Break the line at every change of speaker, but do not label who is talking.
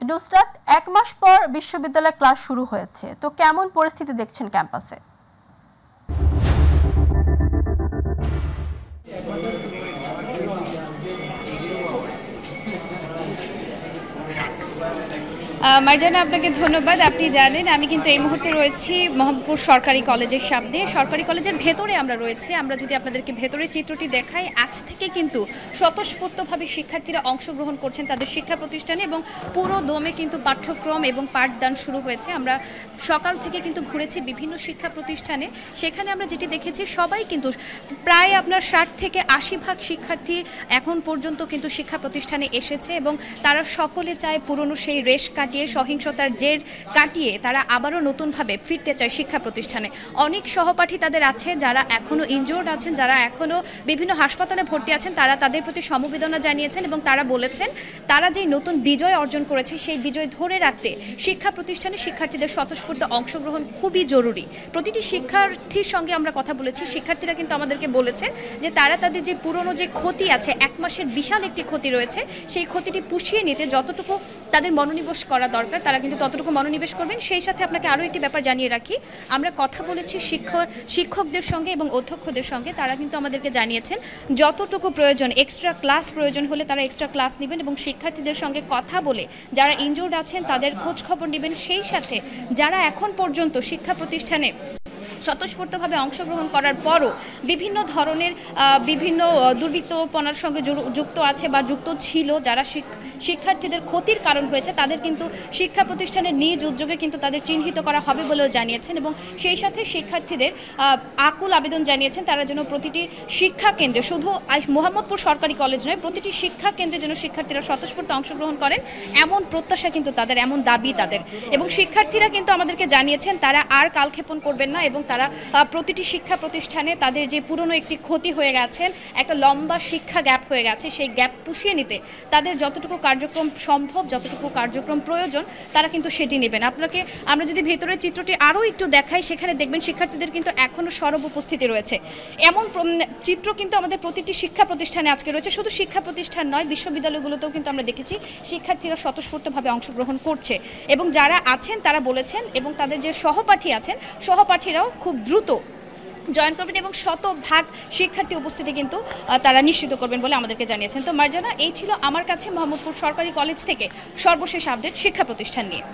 নুসরাত, 1 মাস পর বিশ্ববিদ্যালয়ে ক্লাস শুরু হয়েছে, তো কেমন পরিস্থিতি দেখছেন ক্যাম্পাসে?
মার্জানা, আপনাকে ধন্যবাদ। আপনি জানেন আমি কিন্তু এই মুহূর্তে রয়েছি মোহাম্মদপুর সরকারি কলেজের সামনে। সরকারি কলেজের ভেতরে আমরা রয়েছি। আমরা যদি আপনাদেরকে ভেতরের চিত্রটি দেখাই, আজ থেকে কিন্তু স্বতঃস্ফূর্তভাবে শিক্ষার্থীরা অংশগ্রহণ করছেন তাদের শিক্ষা প্রতিষ্ঠানে এবং পুরো দমে কিন্তু পাঠ্যক্রম এবং পাঠদান শুরু হয়েছে। আমরা সকাল থেকে কিন্তু ঘুরেছি বিভিন্ন শিক্ষা প্রতিষ্ঠানে। সেখানে আমরা যেটি দেখেছি, সবাই কিন্তু প্রায় আপনার 60 থেকে 80% শিক্ষার্থী এখন পর্যন্ত কিন্তু শিক্ষা প্রতিষ্ঠানে এসেছে এবং তারা সকলে চায় পুরনো সেই রেশ কাটিয়ে, সহিংসতার জের কাটিয়ে তারা আবারও নতুনভাবে ফিরতে চায় শিক্ষা প্রতিষ্ঠানে। অনেক সহপাঠী তাদের আছে যারা এখনও ইনজোর্ড আছেন, যারা এখনও বিভিন্ন হাসপাতালে ভর্তি আছেন, তারা তাদের প্রতি সমবেদনা জানিয়েছেন এবং তারা বলেছেন তারা যে নতুন বিজয় অর্জন করেছে সেই বিজয় ধরে রাখতে শিক্ষা প্রতিষ্ঠানে শিক্ষার্থীদের স্বতঃস্ফূর্ত অংশগ্রহণ খুবই জরুরি। প্রতিটি শিক্ষার্থীর সঙ্গে আমরা কথা বলেছি। শিক্ষার্থীরা কিন্তু আমাদেরকে বলেছে যে তারা তাদের যে পুরনো যে ক্ষতি আছে, 1 মাসের বিশাল একটি ক্ষতি রয়েছে, সেই ক্ষতিটি পুষিয়ে নিতে যতটুকু তাদের মনোনিবেশ করা দরকার তারা কিন্তু ততটুকু মনোনিবেশ করবেন। সেই সাথে আপনাকে আরও একটি ব্যাপার জানিয়ে রাখি, আমরা কথা বলেছি শিক্ষকদের সঙ্গে এবং অধ্যক্ষদের সঙ্গে। তারা কিন্তু আমাদেরকে জানিয়েছেন যতটুকু প্রয়োজন, এক্সট্রা ক্লাস প্রয়োজন হলে তারা এক্সট্রা ক্লাস নেবেন এবং শিক্ষার্থীদের সঙ্গে কথা বলে যারা ইনজোর্ড আছেন তাদের খোঁজ খবর নেবেন। সেই সাথে যারা এখন পর্যন্ত শিক্ষা প্রতিষ্ঠানে স্বতঃস্ফূর্তভাবে অংশগ্রহণ করার পরও বিভিন্ন ধরনের বিভিন্ন দুর্বৃত্তপনার সঙ্গে যুক্ত আছে বা যুক্ত ছিল, যারা শিক্ষার্থীদের ক্ষতির কারণ হয়েছে, তাদের কিন্তু শিক্ষা প্রতিষ্ঠানের নিজ উদ্যোগে কিন্তু তাদের চিহ্নিত করা হবে বলেও জানিয়েছেন এবং সেই সাথে শিক্ষার্থীদের আকুল আবেদন জানিয়েছেন তারা যেন প্রতিটি শিক্ষা কেন্দ্রে, শুধু মোহাম্মদপুর সরকারি কলেজ নয়, প্রতিটি শিক্ষা কেন্দ্রে যেন শিক্ষার্থীরা স্বতঃস্ফূর্ত অংশগ্রহণ করেন, এমন প্রত্যাশা কিন্তু তাদের, এমন দাবি তাদের। এবং শিক্ষার্থীরা কিন্তু আমাদেরকে জানিয়েছেন তারা আর কালক্ষেপণ করবেন না এবং তারা প্রতিটি শিক্ষা প্রতিষ্ঠানে তাদের যে পুরনো একটি ক্ষতি হয়ে গেছেন, একটা লম্বা শিক্ষা গ্যাপ হয়ে গেছে, সেই গ্যাপ পুষিয়ে নিতে তাদের যতটুকু কার্যক্রম সম্ভব, যতটুকু কার্যক্রম প্রয়োজন তারা কিন্তু সেটি নেবেন। আপনাকে আমরা যদি ভেতরের চিত্রটি আরও একটু দেখাই, সেখানে দেখবেন শিক্ষার্থীদের কিন্তু এখনও সরব উপস্থিতি রয়েছে। এমন চিত্র কিন্তু আমাদের প্রতিটি শিক্ষা প্রতিষ্ঠানে আজকে রয়েছে। শুধু শিক্ষা প্রতিষ্ঠান নয়, বিশ্ববিদ্যালয়গুলোতেও কিন্তু আমরা দেখেছি শিক্ষার্থীরা স্বতঃস্ফূর্তভাবে অংশগ্রহণ করছে এবং যারা আছেন তারা বলেছেন এবং তাদের যে সহপাঠী আছেন, সহপাঠীরাও খুব দ্রুত জয়েন করবেন এবং শতভাগ শিক্ষার্থী উপস্থিতি কিন্তু তারা নিশ্চিত করবেন বলে আমাদেরকে জানিয়েছেন। তো মার্জানা, এই ছিল আমার কাছে মোহাম্মদপুর সরকারি কলেজ থেকে সর্বশেষ আপডেট শিক্ষা প্রতিষ্ঠান নিয়ে।